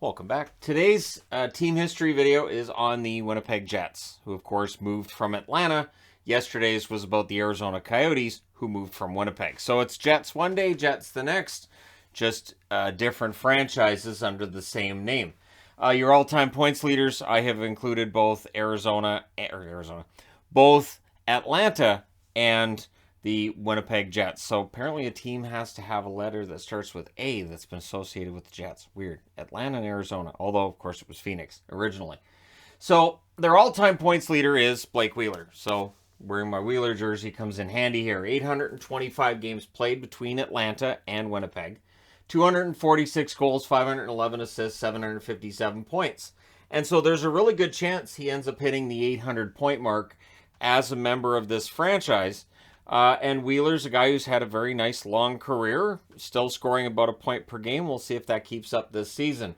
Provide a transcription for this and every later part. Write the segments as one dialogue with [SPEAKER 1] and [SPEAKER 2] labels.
[SPEAKER 1] Welcome back. Today's team history video is on the Winnipeg Jets, who of course moved from Atlanta. Yesterday's was about the Arizona Coyotes, who moved from Winnipeg. So it's Jets one day, Jets the next, just different franchises under the same name. Your all-time points leaders, I have included both both Atlanta and the Winnipeg Jets. So apparently a team has to have a letter that starts with A that's been associated with the Jets. Weird. Atlanta and Arizona. Although, of course, it was Phoenix originally. So their all-time points leader is Blake Wheeler. So wearing my Wheeler jersey comes in handy here. 825 games played between Atlanta and Winnipeg. 246 goals, 511 assists, 757 points. And so there's a really good chance he ends up hitting the 800-point mark as a member of this franchise. And Wheeler's a guy who's had a very nice long career, still scoring about a point per game. We'll see if that keeps up this season.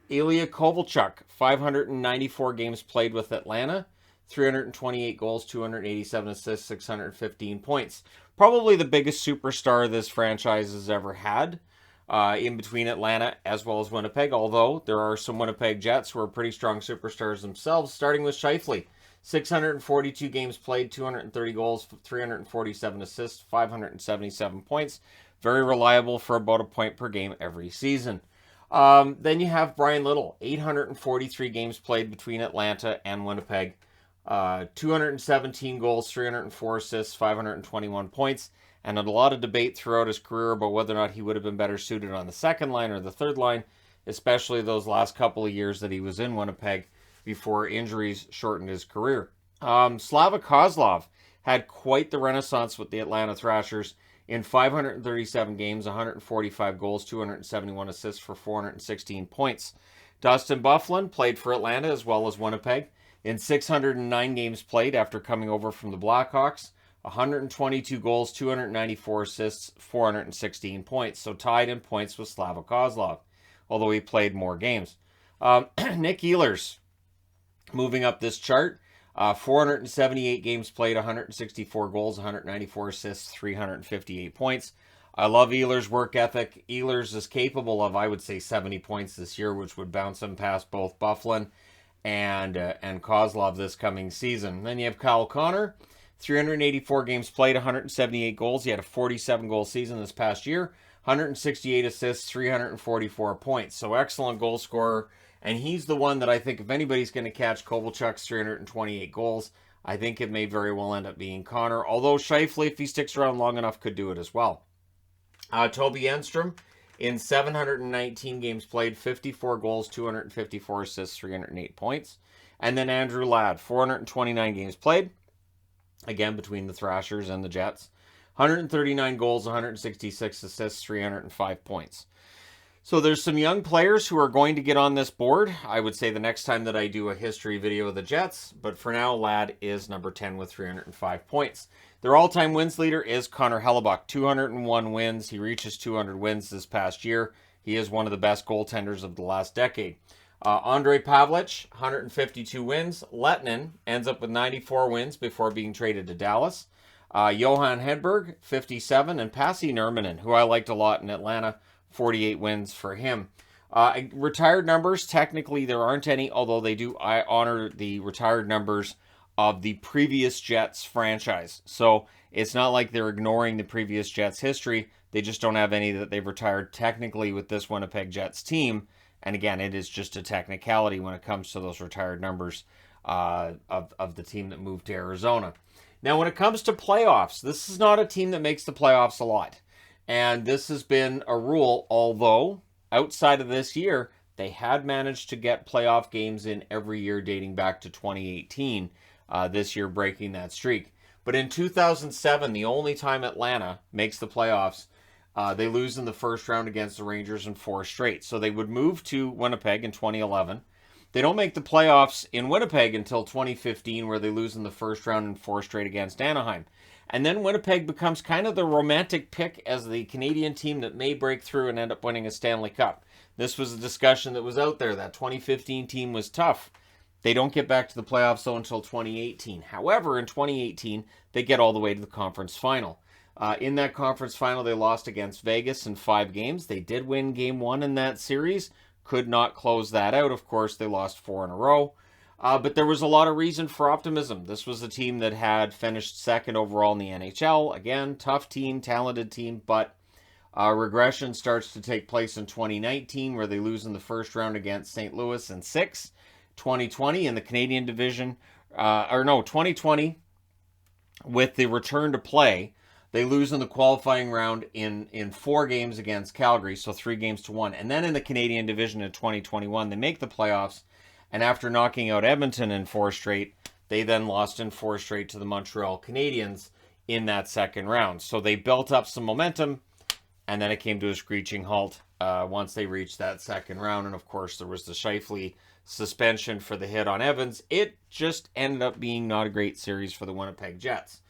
[SPEAKER 1] Ilya Kovalchuk, 594 games played with Atlanta, 328 goals, 287 assists, 615 points. Probably the biggest superstar this franchise has ever had in between Atlanta as well as Winnipeg, although there are some Winnipeg Jets who are pretty strong superstars themselves, starting with Scheifele. 642 games played, 230 goals, 347 assists, 577 points. Very reliable for about a point per game every season. Then you have Brian Little, 843 games played between Atlanta and Winnipeg. 217 goals, 304 assists, 521 points. And a lot of debate throughout his career about whether or not he would have been better suited on the second line or the third line, especially those last couple of years that he was in Winnipeg before injuries shortened his career. Slava Kozlov had quite the renaissance with the Atlanta Thrashers in 537 games, 145 goals, 271 assists for 416 points. Dustin Byfuglien played for Atlanta as well as Winnipeg in 609 games played after coming over from the Blackhawks, 122 goals, 294 assists, 416 points. So tied in points with Slava Kozlov, although he played more games. Nick Ehlers, moving up this chart, 478 games played, 164 goals, 194 assists, 358 points. I love Ehlers' work ethic. Ehlers is capable of, I would say, 70 points this year, which would bounce him past both Byfuglien and Kozlov this coming season. Then you have Kyle Connor, 384 games played, 178 goals. He had a 47-goal season this past year, 168 assists, 344 points. So excellent goal scorer. And he's the one that I think if anybody's going to catch Kovalchuk's 328 goals, I think it may very well end up being Connor. Although Scheifele, if he sticks around long enough, could do it as well. Toby Enstrom, in 719 games played, 54 goals, 254 assists, 308 points. And then Andrew Ladd, 429 games played, again between the Thrashers and the Jets. 139 goals, 166 assists, 305 points. So there's some young players who are going to get on this board. I would say the next time that I do a history video of the Jets. But for now, Ladd is number 10 with 305 points. Their all-time wins leader is Connor Hellebuyck, 201 wins. He reaches 200 wins this past year. He is one of the best goaltenders of the last decade. Andrei Pavlich, 152 wins. Lettinen ends up with 94 wins before being traded to Dallas. Johan Hedberg, 57. And Pasi Nurminen, who I liked a lot in Atlanta, 48 wins for him. Retired numbers, technically there aren't any, although I honor the retired numbers of the previous Jets franchise. So it's not like they're ignoring the previous Jets history. They just don't have any that they've retired technically with this Winnipeg Jets team. And again, it is just a technicality when it comes to those retired numbers of the team that moved to Arizona. Now, when it comes to playoffs, this is not a team that makes the playoffs a lot. And this has been a rule, although outside of this year, they had managed to get playoff games in every year dating back to 2018, this year breaking that streak. But in 2007, the only time Atlanta makes the playoffs, they lose in the first round against the Rangers in 4 straight. So they would move to Winnipeg in 2011. They don't make the playoffs in Winnipeg until 2015, where they lose in the first round in 4 straight against Anaheim. And then Winnipeg becomes kind of the romantic pick as the Canadian team that may break through and end up winning a Stanley Cup. This was a discussion that was out there. That 2015 team was tough. They don't get back to the playoffs though until 2018. However, in 2018, they get all the way to the conference final. In that conference final, they lost against Vegas in 5 games. They did win game 1 in that series. could not close that out. Of course, they lost 4 in a row. But there was a lot of reason for optimism. This was a team that had finished second overall in the NHL. Again, tough team, talented team, but regression starts to take place in 2019, where they lose in the first round against St. Louis in 6. 2020 in the Canadian division, 2020 with the return to play, they lose in the qualifying round in 4 games against Calgary, so 3 games to 1. And then in the Canadian division in 2021, they make the playoffs, and after knocking out Edmonton in 4 straight, they then lost in 4 straight to the Montreal Canadiens in that second round. So they built up some momentum, and then it came to a screeching halt once they reached that second round. And of course, there was the Scheifele suspension for the hit on Evans. It just ended up being not a great series for the Winnipeg Jets.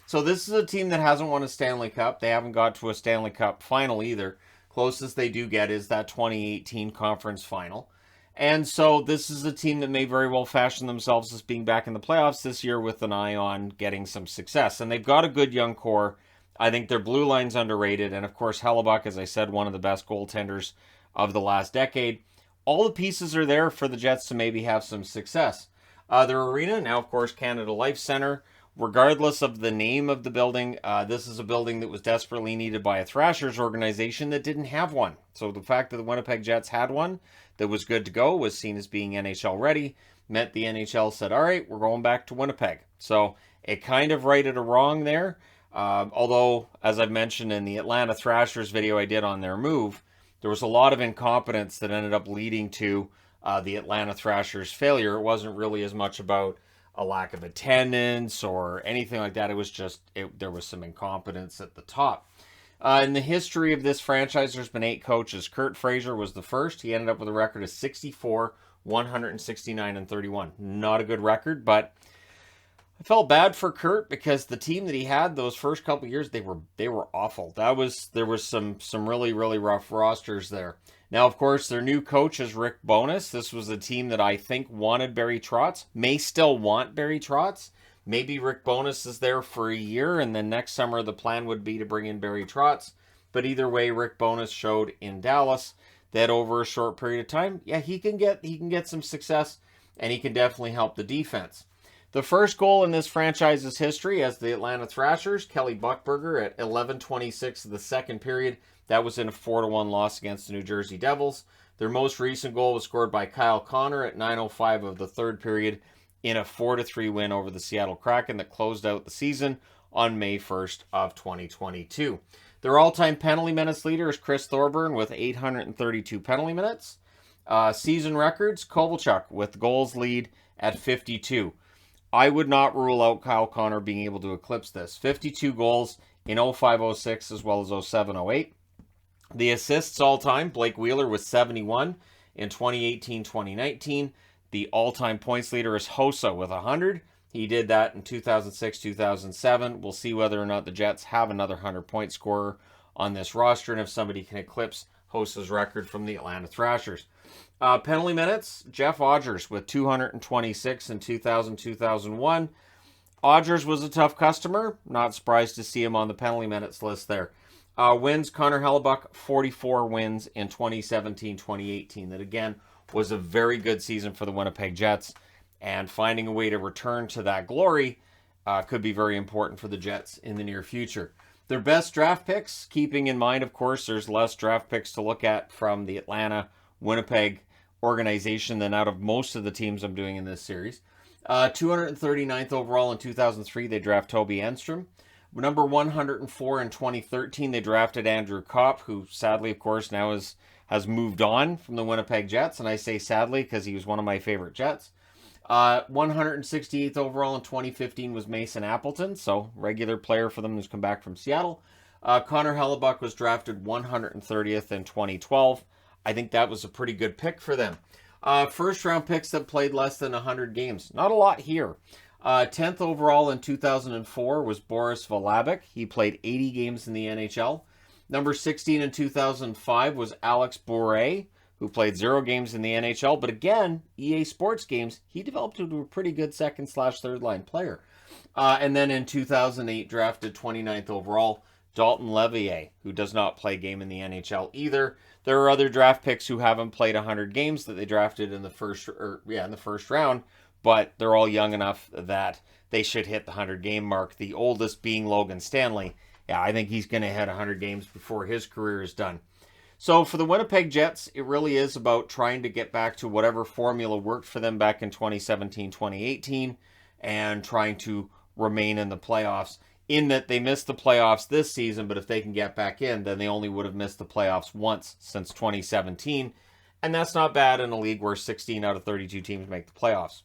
[SPEAKER 1] So this is a team that hasn't won a Stanley Cup. They haven't got to a Stanley Cup final either. Closest they do get is that 2018 conference final. And so this is a team that may very well fashion themselves as being back in the playoffs this year with an eye on getting some success. And they've got a good young core. I think their blue line's underrated. And of course, Hellebuck, as I said, one of the best goaltenders of the last decade. All the pieces are there for the Jets to maybe have some success. Their arena, now of course Canada Life Centre, regardless of the name of the building, this is a building that was desperately needed by a Thrashers organization that didn't have one. So the fact that the Winnipeg Jets had one that was good to go, was seen as being NHL ready, meant the NHL said, all right, we're going back to Winnipeg. So it kind of righted a wrong there. Although, as I've mentioned in the Atlanta Thrashers video I did on their move, there was a lot of incompetence that ended up leading to the Atlanta Thrashers' failure. It wasn't really as much about a lack of attendance or anything like that. It was just, there was some incompetence at the top. In the history of this franchise, there's been 8 coaches. Kurt Fraser was the first. He ended up with a record of 64, 169, and 31. Not a good record, but I felt bad for Kurt because the team that he had those first couple of years, they were awful. There was some really, really rough rosters there. Now, of course, their new coach is Rick Bowness. This was a team that I think wanted Barry Trotz, may still want Barry Trotz. Maybe Rick Bowness is there for a year, and then next summer the plan would be to bring in Barry Trotz. But either way, Rick Bowness showed in Dallas that over a short period of time, yeah, he can get some success, and he can definitely help the defense. The first goal in this franchise's history as the Atlanta Thrashers, Kelly Buchberger at 11:26 of the second period. That was in a 4-1 loss against the New Jersey Devils. Their most recent goal was scored by Kyle Connor at 9:05 of the third period in a 4-3 win over the Seattle Kraken that closed out the season on May 1st of 2022. Their all-time penalty minutes leader is Chris Thorburn with 832 penalty minutes. Season records, Kovalchuk with goals lead at 52. I would not rule out Kyle Connor being able to eclipse this. 52 goals in 05-06 as well as 07-08. The assists all-time, Blake Wheeler with 71 in 2018-2019. The all-time points leader is Hossa with 100. He did that in 2006-2007. We'll see whether or not the Jets have another 100-point scorer on this roster and if somebody can eclipse Hossa's record from the Atlanta Thrashers. Penalty minutes, Jeff Odgers with 226 in 2000-2001. Odgers was a tough customer. Not surprised to see him on the penalty minutes list there. Wins, Connor Hellebuck, 44 wins in 2017-2018. That, again, was a very good season for the Winnipeg Jets. And finding a way to return to that glory could be very important for the Jets in the near future. Their best draft picks, keeping in mind, of course, there's less draft picks to look at from the Atlanta, Winnipeg organization than out of most of the teams I'm doing in this series. 239th overall in 2003, they draft Toby Enstrom. Number 104 in 2013, they drafted Andrew Kopp, who sadly, of course, now has moved on from the Winnipeg Jets. And I say sadly because he was one of my favorite Jets. 168th overall in 2015 was Mason Appleton, so regular player for them who's come back from Seattle. Connor Hellebuck was drafted 130th in 2012. I think that was a pretty good pick for them. First round picks that played less than 100 games. Not a lot here. 10th overall in 2004 was Boris Volabik. He played 80 games in the NHL. Number 16 in 2005 was Alex Bourret, who played 0 games in the NHL. But again, EA Sports games, he developed into a pretty good second/third line player. And then in 2008, drafted 29th overall, Dalton Levier, who does not play a game in the NHL either. There are other draft picks who haven't played 100 games that they drafted in the first round, but they're all young enough that they should hit the 100-game mark. The oldest being Logan Stanley. Yeah, I think he's going to hit 100 games before his career is done. So for the Winnipeg Jets, it really is about trying to get back to whatever formula worked for them back in 2017, 2018, and trying to remain in the playoffs. In that they missed the playoffs this season, but if they can get back in, then they only would have missed the playoffs once since 2017. And that's not bad in a league where 16 out of 32 teams make the playoffs.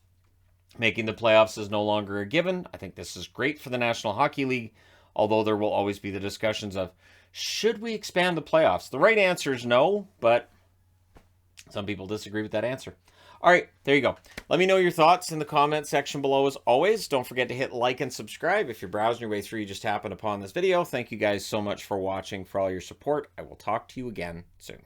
[SPEAKER 1] Making the playoffs is no longer a given. I think this is great for the National Hockey League, although there will always be the discussions of, should we expand the playoffs? The right answer is no, but some people disagree with that answer. All right, there you go. Let me know your thoughts in the comment section below as always. Don't forget to hit like and subscribe. If you're browsing your way through, you just happened upon this video. Thank you guys so much for watching, for all your support. I will talk to you again soon.